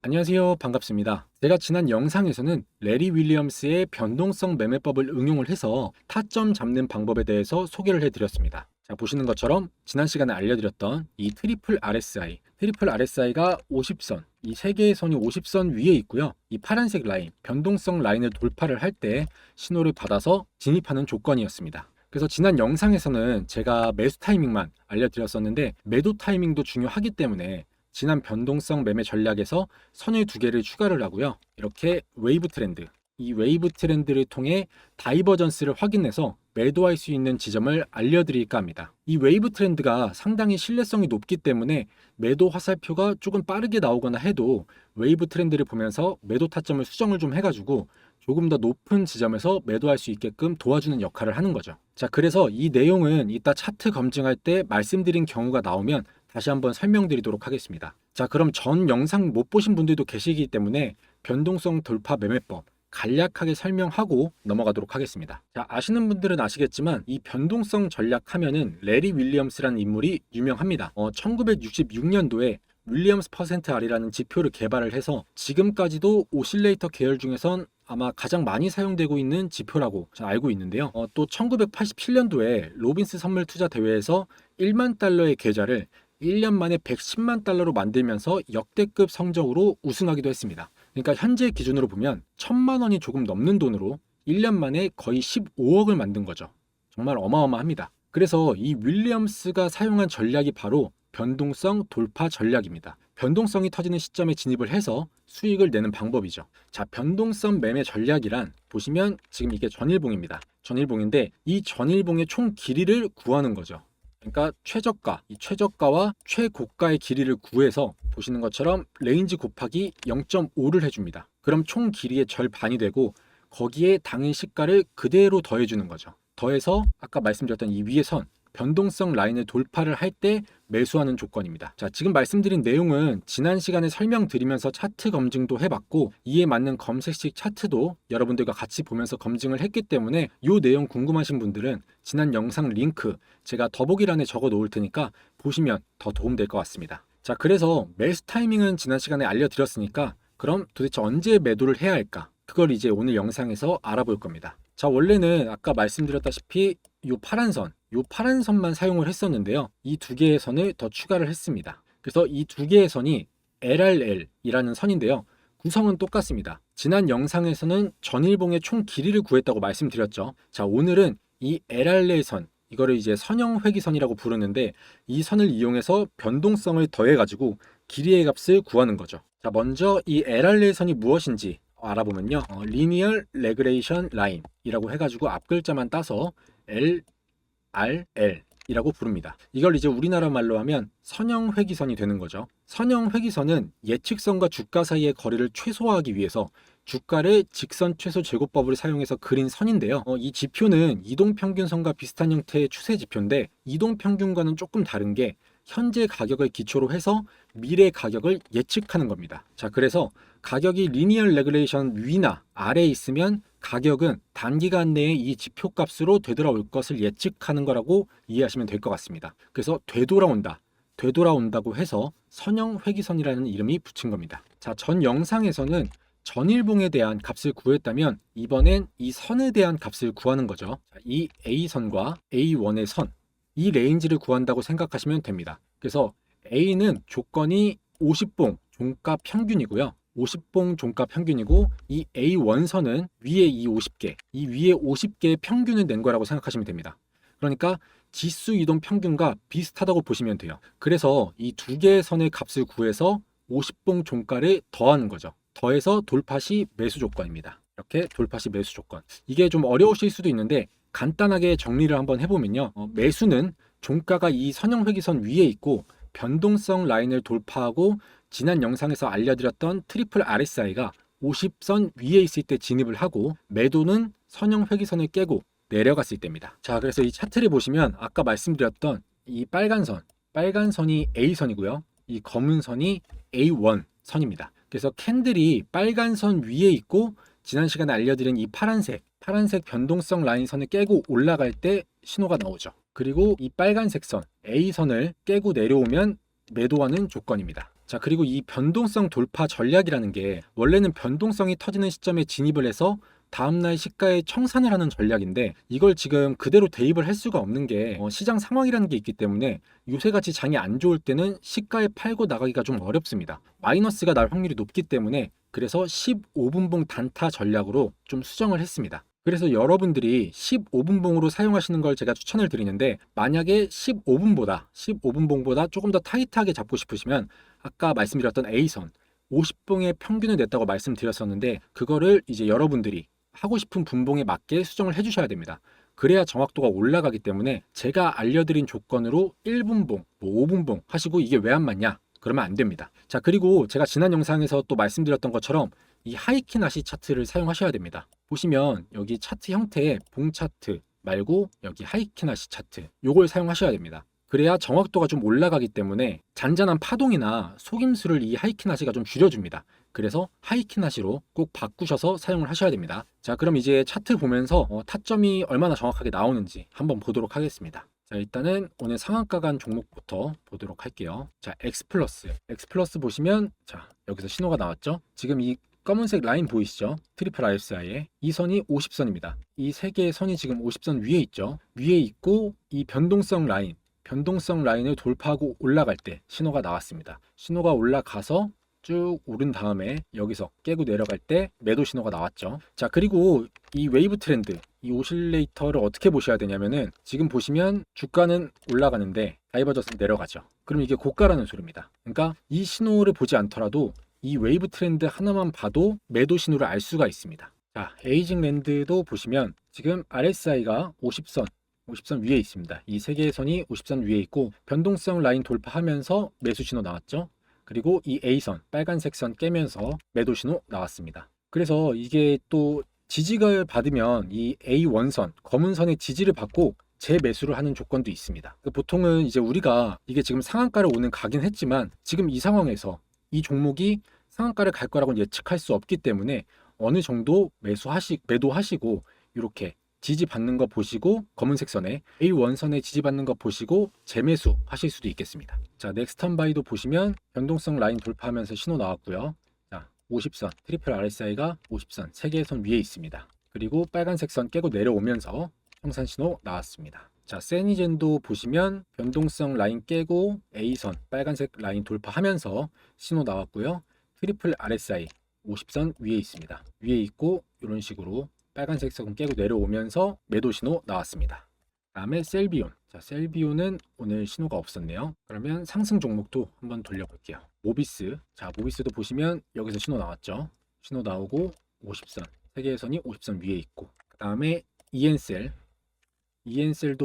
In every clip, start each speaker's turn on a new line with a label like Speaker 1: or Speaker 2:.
Speaker 1: 안녕하세요. 반갑습니다. 제가 지난 영상에서는 레리 윌리엄스의 변동성 매매법을 응용을 해서 타점 잡는 방법에 대해서 소개를 해드렸습니다. 자, 보시는 것처럼 지난 시간에 알려드렸던 이 트리플 RSI가 50선, 이 세 개의 선이 50선 위에 있고요. 이 파란색 라인, 변동성 라인을 돌파를 할 때 신호를 받아서 진입하는 조건이었습니다. 그래서 지난 영상에서는 제가 매수 타이밍만 알려드렸었는데 매도 타이밍도 중요하기 때문에 지난 변동성 매매 전략에서 선을 두 개를 추가를 하고요. 이렇게 이 웨이브 트렌드를 통해 다이버전스를 확인해서 매도할 수 있는 지점을 알려드릴까 합니다. 이 웨이브 트렌드가 상당히 신뢰성이 높기 때문에 매도 화살표가 조금 빠르게 나오거나 해도 웨이브 트렌드를 보면서 매도 타점을 수정을 좀 해가지고 조금 더 높은 지점에서 매도할 수 있게끔 도와주는 역할을 하는 거죠. 자, 그래서 이 내용은 이따 차트 검증할 때 말씀드린 경우가 나오면 다시 한번 설명드리도록 하겠습니다. 자, 그럼 전 영상 못 보신 분들도 계시기 때문에 변동성 돌파 매매법 간략하게 설명하고 넘어가도록 하겠습니다. 자, 아시는 분들은 아시겠지만 이 변동성 전략 하면은 레리 윌리엄스라는 인물이 유명합니다. 1966년도에 윌리엄스 퍼센트 R이라는 지표를 개발을 해서 지금까지도 오실레이터 계열 중에선 아마 가장 많이 사용되고 있는 지표라고 저는 알고 있는데요. 또 1987년도에 로빈스 선물 투자 대회에서 1만 달러의 계좌를 1년 만에 110만 달러로 만들면서 역대급 성적으로 우승하기도 했습니다. 그러니까 현재 기준으로 보면 1,000만 원이 조금 넘는 돈으로 1년 만에 거의 15억을 만든 거죠. 정말 어마어마합니다. 그래서 이 윌리엄스가 사용한 전략이 바로 변동성 돌파 전략입니다. 변동성이 터지는 시점에 진입을 해서 수익을 내는 방법이죠. 자, 변동성 매매 전략이란 보시면 지금 이게 전일봉입니다. 전일봉인데 이 전일봉의 총 길이를 구하는 거죠. 그러니까 최저가, 이 최저가와 최고가의 길이를 구해서 보시는 것처럼 레인지 곱하기 0.5를 해줍니다. 그럼 총 길이의 절반이 되고 거기에 당일 시가를 그대로 더해주는 거죠. 더해서 아까 말씀드렸던 이 위의 선, 변동성 라인을 돌파를 할 때 매수하는 조건입니다. 자, 지금 말씀드린 내용은 지난 시간에 설명드리면서 차트 검증도 해봤고 이에 맞는 검색식 차트도 여러분들과 같이 보면서 검증을 했기 때문에 이 내용 궁금하신 분들은 지난 영상 링크 제가 더보기란에 적어 놓을 테니까 보시면 더 도움될 것 같습니다. 자, 그래서 매수 타이밍은 지난 시간에 알려드렸으니까 그럼 도대체 언제 매도를 해야 할까? 그걸 이제 오늘 영상에서 알아볼 겁니다. 자, 원래는 아까 말씀드렸다시피 요 파란 선만 사용을 했었는데요. 이 두 개의 선을 더 추가를 했습니다. 그래서 이 두 개의 선이 LRL이라는 선인데요. 구성은 똑같습니다. 지난 영상에서는 전일봉의 총 길이를 구했다고 말씀드렸죠. 자, 오늘은 이 LRL 선, 이거를 이제 선형 회기선이라고 부르는데 이 선을 이용해서 변동성을 더해가지고 길이의 값을 구하는 거죠. 자, 먼저 이 LRL 선이 무엇인지 알아보면요. Linear Regression Line이라고 해가지고 앞글자만 따서 LRL이라고 부릅니다. 이걸 이제 우리나라 말로 하면 선형 회기선이 되는 거죠. 선형 회기선은 예측선과 주가 사이의 거리를 최소화하기 위해서 주가를 직선 최소 제곱법을 사용해서 그린 선인데요. 이 지표는 이동평균선과 비슷한 형태의 추세 지표인데 이동평균과는 조금 다른 게 현재 가격을 기초로 해서 미래 가격을 예측하는 겁니다. 자, 그래서 가격이 리니어 레그레이션 위나 아래에 있으면 가격은 단기간 내에 이 지표값으로 되돌아올 것을 예측하는 거라고 이해하시면 될 것 같습니다. 그래서 되돌아온다고 해서 선형 회기선이라는 이름이 붙인 겁니다. 자, 전 영상에서는 전일봉에 대한 값을 구했다면 이번엔 이 선에 대한 값을 구하는 거죠. 이 A선과 A1의 선, 이 레인지를 구한다고 생각하시면 됩니다. 그래서 A는 조건이 50봉 종가 평균이고요. 50봉 종가 평균이고 이 A1선은 위에 이 50개, 이 위에 50개의 평균을 낸 거라고 생각하시면 됩니다. 그러니까 지수 이동 평균과 비슷하다고 보시면 돼요. 그래서 이 두 개의 선의 값을 구해서 50봉 종가를 더하는 거죠. 더해서 돌파시 매수 조건입니다. 이렇게 돌파시 매수 조건. 이게 좀 어려우실 수도 있는데 간단하게 정리를 한번 해보면요. 매수는 종가가 이 선형 회기선 위에 있고 변동성 라인을 돌파하고 지난 영상에서 알려드렸던 트리플 RSI가 50선 위에 있을 때 진입을 하고 매도는 선형 회기선을 깨고 내려갔을 때입니다. 자, 그래서 이 차트를 보시면 아까 말씀드렸던 이 빨간 선이 A선이고요. 이 검은 선이 A1 선입니다. 그래서 캔들이 빨간 선 위에 있고 지난 시간에 알려드린 이 파란색 변동성 라인 선을 깨고 올라갈 때 신호가 나오죠. 그리고 이 빨간색 선 A선을 깨고 내려오면 매도하는 조건입니다. 자, 그리고 이 변동성 돌파 전략이라는 게 원래는 변동성이 터지는 시점에 진입을 해서 다음날 시가에 청산을 하는 전략인데, 이걸 지금 그대로 대입을 할 수가 없는 게 시장 상황이라는 게 있기 때문에 요새같이 장이 안 좋을 때는 시가에 팔고 나가기가 좀 어렵습니다. 마이너스가 날 확률이 높기 때문에, 그래서 15분봉 단타 전략으로 좀 수정을 했습니다. 그래서 여러분들이 15분봉으로 사용하시는 걸 제가 추천을 드리는데, 만약에 15분봉보다 조금 더 타이트하게 잡고 싶으시면 아까 말씀드렸던 A선 50봉의 평균을 냈다고 말씀드렸었는데, 그거를 이제 여러분들이 하고 싶은 분봉에 맞게 수정을 해주셔야 됩니다. 그래야 정확도가 올라가기 때문에 제가 알려드린 조건으로 1분봉, 5분봉 하시고 이게 왜 안 맞냐? 그러면 안 됩니다. 자, 그리고 제가 지난 영상에서 또 말씀드렸던 것처럼 이 하이키나시 차트를 사용하셔야 됩니다. 보시면 여기 차트 형태의 봉 차트 말고 여기 하이키나시 차트, 요걸 사용하셔야 됩니다. 그래야 정확도가 좀 올라가기 때문에 잔잔한 파동이나 속임수를 이 하이키나시가 좀 줄여줍니다. 그래서 하이키나시로 꼭 바꾸셔서 사용을 하셔야 됩니다. 자, 그럼 이제 차트 보면서 타점이 얼마나 정확하게 나오는지 한번 보도록 하겠습니다. 자, 일단은 오늘 상한가 간 종목부터 보도록 할게요. 자, 엑스플러스 보시면, 자, 여기서 신호가 나왔죠. 지금 이 검은색 라인 보이시죠? 트리플 RSI에 이 선이 50선입니다. 이 세 개의 선이 지금 50선 위에 있죠. 위에 있고 이 변동성 라인을 돌파하고 올라갈 때 신호가 나왔습니다. 신호가 올라가서 쭉 오른 다음에 여기서 깨고 내려갈 때 매도 신호가 나왔죠. 자, 그리고 이 웨이브 트렌드, 이 오실레이터를 어떻게 보셔야 되냐면은, 지금 보시면 주가는 올라가는데 다이버전스 내려가죠. 그럼 이게 고가라는 소리입니다. 그러니까 이 신호를 보지 않더라도 이 웨이브 트렌드 하나만 봐도 매도 신호를 알 수가 있습니다. 자, 에이징 랜드도 보시면 지금 RSI가 50선 위에 있습니다. 이 세 개의 선이 50선 위에 있고 변동성 라인 돌파하면서 매수 신호 나왔죠. 그리고 이 A선, 빨간색 선 깨면서 매도 신호 나왔습니다. 그래서 이게 또 지지를 받으면 이 A1선, 검은 선의 지지를 받고 재매수를 하는 조건도 있습니다. 보통은 이제 우리가 이게 지금 상한가를 오는 가긴 했지만, 지금 이 상황에서 이 종목이 상한가를 갈 거라고는 예측할 수 없기 때문에 어느 정도 매도하시고 이렇게 지지받는 거 보시고, 검은색 선에 A1선에 지지받는 거 보시고 재매수 하실 수도 있겠습니다. 자, 넥스턴 바이도 보시면 변동성 라인 돌파하면서 신호 나왔고요. 자, 50선, 트리플 RSI가 50선 3개의 선 위에 있습니다. 그리고 빨간색 선 깨고 내려오면서 청산 신호 나왔습니다. 자, 세니젠도 보시면 변동성 라인 깨고 A선, 빨간색 라인 돌파하면서 신호 나왔고요. 트리플 RSI 50선 위에 있습니다. 위에 있고 이런 식으로 빨간색 선 깨고 내려오면서 매도 신호 나왔습니다. 다음에 셀비온. 자, 셀비온은 오늘 신호가 없었네요. 그러면 상승 종목도 한번 돌려볼게요. 모비스. 자, 모비스도 보시면 여기서 신호 나왔죠. 신호 나오고 50선, 세 개의 선이 50선 위에 있고, 그 다음에 이엔셀도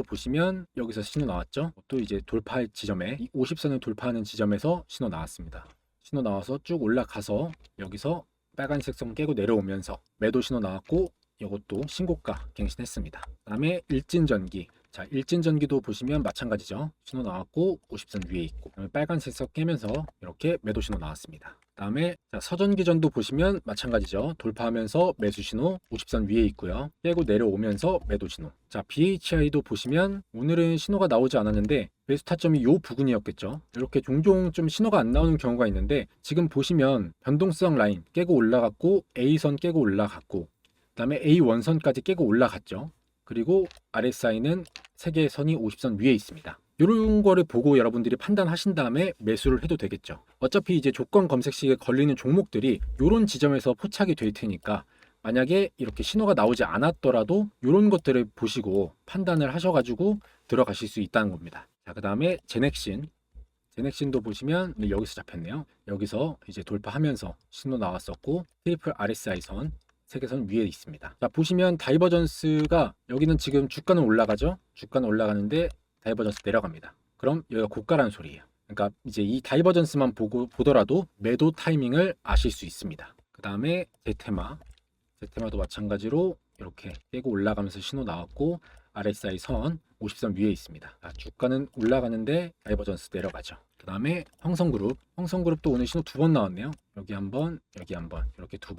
Speaker 1: 보시면 여기서 신호 나왔죠. 또 이제 돌파할 지점에, 이 50선을 돌파하는 지점에서 신호 나왔습니다. 신호 나와서 쭉 올라가서 여기서 빨간색 선 깨고 내려오면서 매도 신호 나왔고, 이것도 신고가 갱신했습니다. 그 다음에 일진전기. 자, 일진전기도 보시면 마찬가지죠. 신호 나왔고 50선 위에 있고, 빨간색 선 깨면서 이렇게 매도 신호 나왔습니다. 그 다음에 서전기전도 보시면 마찬가지죠. 돌파하면서 매수 신호 50선 위에 있고요. 깨고 내려오면서 매도 신호. 자, BHI도 보시면 오늘은 신호가 나오지 않았는데 매수 타점이 요 부근이었겠죠. 이렇게 종종 좀 신호가 안 나오는 경우가 있는데, 지금 보시면 변동성 라인 깨고 올라갔고 A선 깨고 올라갔고, 그 다음에 A1선까지 깨고 올라갔죠. 그리고 RSI는 3개의 선이 50선 위에 있습니다. 이런 거를 보고 여러분들이 판단하신 다음에 매수를 해도 되겠죠. 어차피 이제 조건 검색식에 걸리는 종목들이 이런 지점에서 포착이 될 테니까, 만약에 이렇게 신호가 나오지 않았더라도 이런 것들을 보시고 판단을 하셔가지고 들어가실 수 있다는 겁니다. 자, 그 다음에 제넥신도 보시면 여기서 잡혔네요. 여기서 이제 돌파하면서 신호 나왔었고, 트리플 RSI 선 세계선 위에 있습니다. 자, 보시면 다이버전스가, 여기는 지금 주가는 올라가죠. 주가는 올라가는데 다이버전스 내려갑니다. 그럼 여기가 고가라는 소리예요. 그러니까 이제 이 다이버전스만 보더라도 매도 타이밍을 아실 수 있습니다. 그 다음에 제테마도 마찬가지로 이렇게 깨고 올라가면서 신호 나왔고, RSI 선 50선 위에 있습니다. 자, 주가는 올라가는데 다이버전스 내려가죠. 그 다음에 황성그룹도 오늘 신호 2번 나왔네요. 여기 한번, 여기 한번, 이렇게 두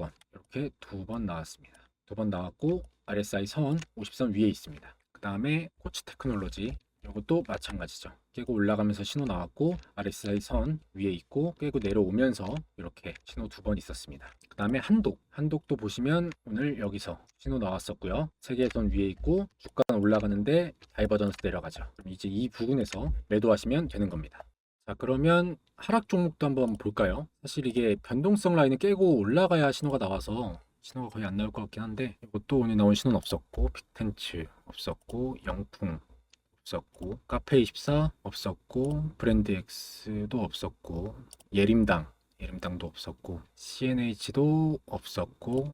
Speaker 1: 번 나왔습니다. 2번 나왔고 RSI 선 50선 위에 있습니다. 그 다음에 코치 테크놀로지 이것도 마찬가지죠. 깨고 올라가면서 신호 나왔고 RSI 선 위에 있고 깨고 내려오면서 이렇게 신호 2번 있었습니다. 그 다음에 한독도 보시면 오늘 여기서 신호 나왔었고요. 세계선 위에 있고 주가는 올라가는데 다이버전스 내려가죠. 그럼 이제 이 부분에서 매도하시면 되는 겁니다. 자, 그러면 하락 종목도 한번 볼까요? 사실 이게 변동성 라인을 깨고 올라가야 신호가 나와서 신호가 거의 안 나올 것 같긴 한데, 이것도 오늘 나온 신호는 없었고, 빅텐츠 없었고, 영풍 없었고, 카페24 없었고, 브랜드X도 없었고, 예림당도 없었고, CNH도 없었고,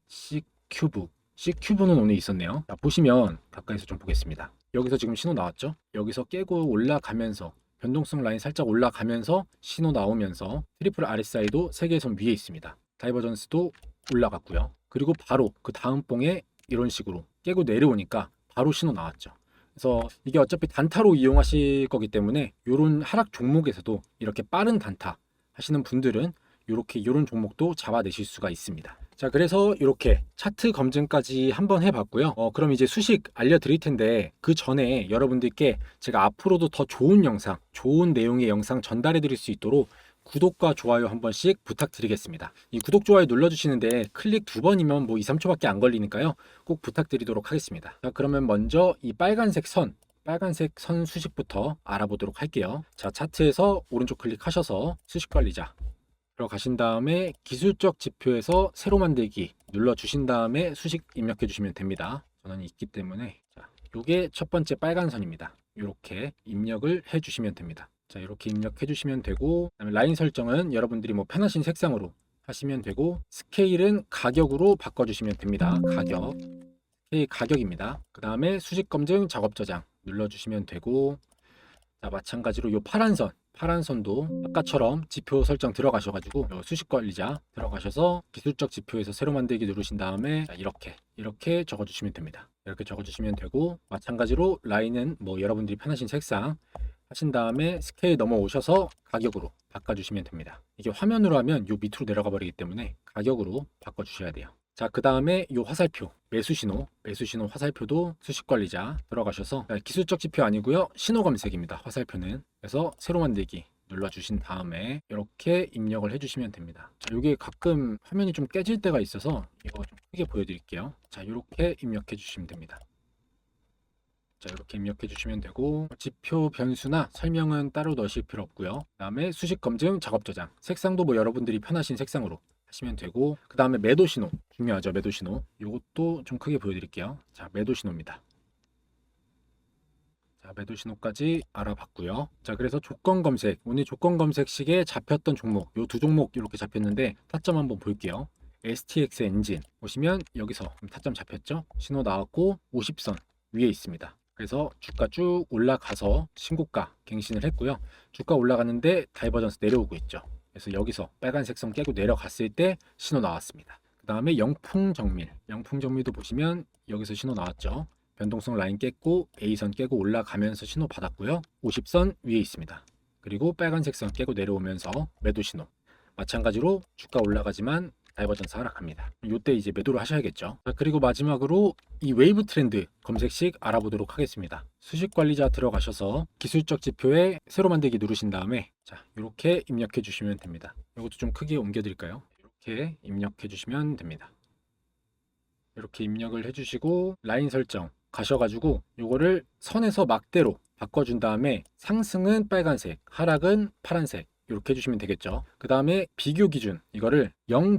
Speaker 1: C큐브는 오늘 있었네요. 자, 보시면 가까이서 좀 보겠습니다. 여기서 지금 신호 나왔죠? 여기서 깨고 올라가면서 변동성 라인 살짝 올라가면서 신호 나오면서 트리플 RSI도 세계선 위에 있습니다. 다이버전스도 올라갔고요. 그리고 바로 그 다음 봉에 이런 식으로 깨고 내려오니까 바로 신호 나왔죠. 그래서 이게 어차피 단타로 이용하실 거기 때문에 이런 하락 종목에서도 이렇게 빠른 단타 하시는 분들은 이런 종목도 잡아내실 수가 있습니다. 자, 그래서 이렇게 차트 검증까지 한번 해봤고요. 그럼 이제 수식 알려드릴 텐데 그 전에 여러분들께 제가 앞으로도 더 좋은 영상, 좋은 내용의 영상 전달해드릴 수 있도록 구독과 좋아요 한 번씩 부탁드리겠습니다. 이 구독, 좋아요 눌러주시는데 클릭 2번이면 뭐 2, 3초밖에 안 걸리니까요. 꼭 부탁드리도록 하겠습니다. 자, 그러면 먼저 이 빨간색 선 수식부터 알아보도록 할게요. 자, 차트에서 오른쪽 클릭하셔서 수식 관리자 들어가신 다음에 기술적 지표에서 새로 만들기 눌러주신 다음에 수식 입력해 주시면 됩니다. 전원이 있기 때문에 자, 요게 첫 번째 빨간 선입니다. 이렇게 입력을 해 주시면 됩니다. 자, 이렇게 입력해 주시면 되고, 그다음에 라인 설정은 여러분들이 뭐 편하신 색상으로 하시면 되고, 스케일은 가격으로 바꿔주시면 됩니다. 가격입니다. 그 다음에 수식 검증 작업 저장 눌러주시면 되고, 자, 마찬가지로 요 파란 선도 아까처럼 지표 설정 들어가셔가지고 수식 관리자 들어가셔서 기술적 지표에서 새로 만들기 누르신 다음에 자, 이렇게 적어주시면 됩니다. 이렇게 적어주시면 되고, 마찬가지로 라인은 뭐 여러분들이 편하신 색상 하신 다음에 스케일 넘어오셔서 가격으로 바꿔주시면 됩니다. 이게 화면으로 하면 요 밑으로 내려가 버리기 때문에 가격으로 바꿔주셔야 돼요. 자, 그 다음에 요 화살표 매수신호 화살표도 수식관리자 들어가셔서 기술적 지표 아니고요, 신호 검색입니다. 화살표는. 그래서 새로 만들기 눌러주신 다음에 이렇게 입력을 해주시면 됩니다. 자, 이게 가끔 화면이 좀 깨질 때가 있어서 이거 좀 크게 보여드릴게요. 자, 이렇게 입력해 주시면 됩니다. 자, 이렇게 입력해 주시면 되고, 지표 변수나 설명은 따로 넣으실 필요 없고요. 그 다음에 수식 검증 작업 저장 색상도 뭐 여러분들이 편하신 색상으로 하시면 되고, 그 다음에 매도 신호 중요하죠. 매도 신호 이것도 좀 크게 보여드릴게요. 자, 매도 신호입니다. 자, 매도 신호까지 알아봤고요. 자, 그래서 조건 검색, 오늘 조건 검색식에 잡혔던 종목 요 두 종목 이렇게 잡혔는데 타점 한번 볼게요. STX 엔진 보시면 여기서 타점 잡혔죠. 신호 나왔고 50선 위에 있습니다. 그래서 주가 쭉 올라가서 신고가 갱신을 했고요. 주가 올라가는데 다이버전스 내려오고 있죠. 그래서 여기서 빨간색 선 깨고 내려갔을 때 신호 나왔습니다. 그 다음에 영풍정밀도 보시면 여기서 신호 나왔죠. 변동성 라인 깼고 A선 깨고 올라가면서 신호 받았고요. 50선 위에 있습니다. 그리고 빨간색 선 깨고 내려오면서 매도 신호. 마찬가지로 주가 올라가지만 다이버전스 하락합니다. 이때 이제 매도를 하셔야겠죠. 그리고 마지막으로 이 웨이브 트렌드 검색식 알아보도록 하겠습니다. 수식 관리자 들어가셔서 기술적 지표에 새로 만들기 누르신 다음에 자, 이렇게 입력해 주시면 됩니다. 이것도 좀 크게 옮겨 드릴까요? 이렇게 입력해 주시면 됩니다. 이렇게 입력을 해 주시고 라인 설정 가셔가지고 요거를 선에서 막대로 바꿔준 다음에 상승은 빨간색, 하락은 파란색 이렇게 해주시면 되겠죠. 그 다음에 비교 기준 이거를 0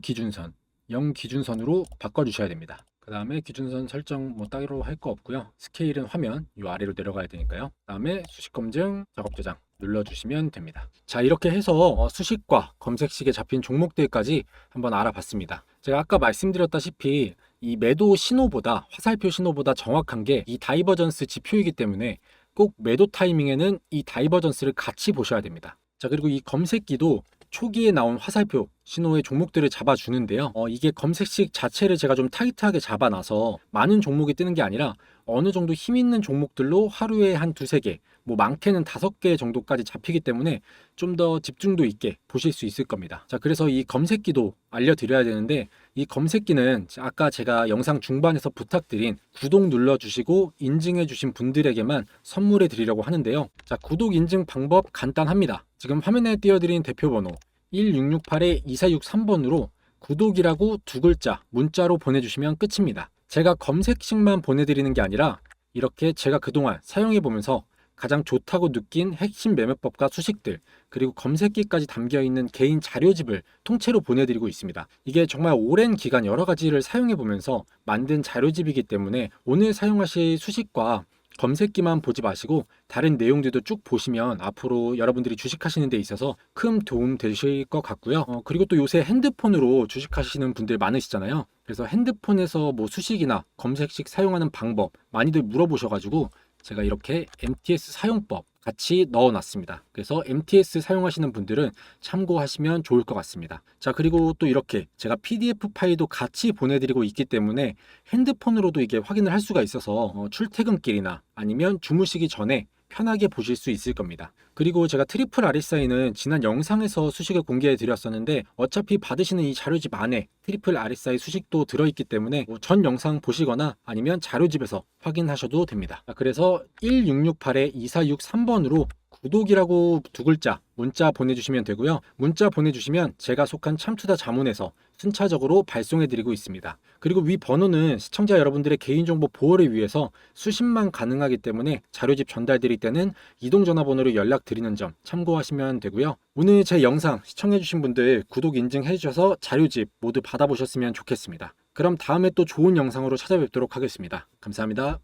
Speaker 1: 기준선으로 바꿔주셔야 됩니다. 그 다음에 기준선 설정 뭐 따로 할 거 없고요. 스케일은 화면 요 아래로 내려가야 되니까요. 그 다음에 수식 검증 작업 저장 눌러주시면 됩니다. 자, 이렇게 해서 수식과 검색식에 잡힌 종목들까지 한번 알아봤습니다. 제가 아까 말씀드렸다시피 이 매도 신호보다 화살표 신호보다 정확한 게 이 다이버전스 지표이기 때문에 꼭 매도 타이밍에는 이 다이버전스를 같이 보셔야 됩니다. 자, 그리고 이 검색기도 초기에 나온 화살표 신호의 종목들을 잡아주는데요. 이게 검색식 자체를 제가 좀 타이트하게 잡아놔서 많은 종목이 뜨는 게 아니라 어느 정도 힘 있는 종목들로 하루에 한 두세 개, 뭐 많게는 5개 정도까지 잡히기 때문에 좀 더 집중도 있게 보실 수 있을 겁니다. 자, 그래서 이 검색기도 알려드려야 되는데 이 검색기는 아까 제가 영상 중반에서 부탁드린 구독 눌러주시고 인증해주신 분들에게만 선물해 드리려고 하는데요. 자, 구독 인증 방법 간단합니다. 지금 화면에 띄워드린 대표번호 1668-2463번으로 구독이라고 두 글자 문자로 보내주시면 끝입니다. 제가 검색식만 보내드리는 게 아니라 이렇게 제가 그동안 사용해보면서 가장 좋다고 느낀 핵심 매매법과 수식들, 그리고 검색기까지 담겨있는 개인 자료집을 통째로 보내드리고 있습니다. 이게 정말 오랜 기간 여러 가지를 사용해보면서 만든 자료집이기 때문에 오늘 사용하실 수식과 검색기만 보지 마시고 다른 내용들도 쭉 보시면 앞으로 여러분들이 주식하시는 데 있어서 큰 도움 되실 것 같고요. 그리고 또 요새 핸드폰으로 주식하시는 분들 많으시잖아요. 그래서 핸드폰에서 뭐 수식이나 검색식 사용하는 방법 많이들 물어보셔가지고 제가 이렇게 MTS 사용법 같이 넣어놨습니다. 그래서 MTS 사용하시는 분들은 참고하시면 좋을 것 같습니다. 자, 그리고 또 이렇게 제가 PDF 파일도 같이 보내드리고 있기 때문에 핸드폰으로도 이게 확인을 할 수가 있어서 출퇴근길이나 아니면 주무시기 전에 편하게 보실 수 있을 겁니다. 그리고 제가 트리플 RSI는 지난 영상에서 수식을 공개해 드렸었는데 어차피 받으시는 이 자료집 안에 트리플 RSI 수식도 들어있기 때문에 전 영상 보시거나 아니면 자료집에서 확인하셔도 됩니다. 그래서 1668-2463번으로 구독이라고 두 글자 문자 보내주시면 되고요. 문자 보내주시면 제가 속한 참투자 자문에서 순차적으로 발송해드리고 있습니다. 그리고 위 번호는 시청자 여러분들의 개인정보 보호를 위해서 수신만 가능하기 때문에 자료집 전달드릴 때는 이동전화번호로 연락드리는 점 참고하시면 되고요. 오늘 제 영상 시청해주신 분들 구독 인증해주셔서 자료집 모두 받아보셨으면 좋겠습니다. 그럼 다음에 또 좋은 영상으로 찾아뵙도록 하겠습니다. 감사합니다.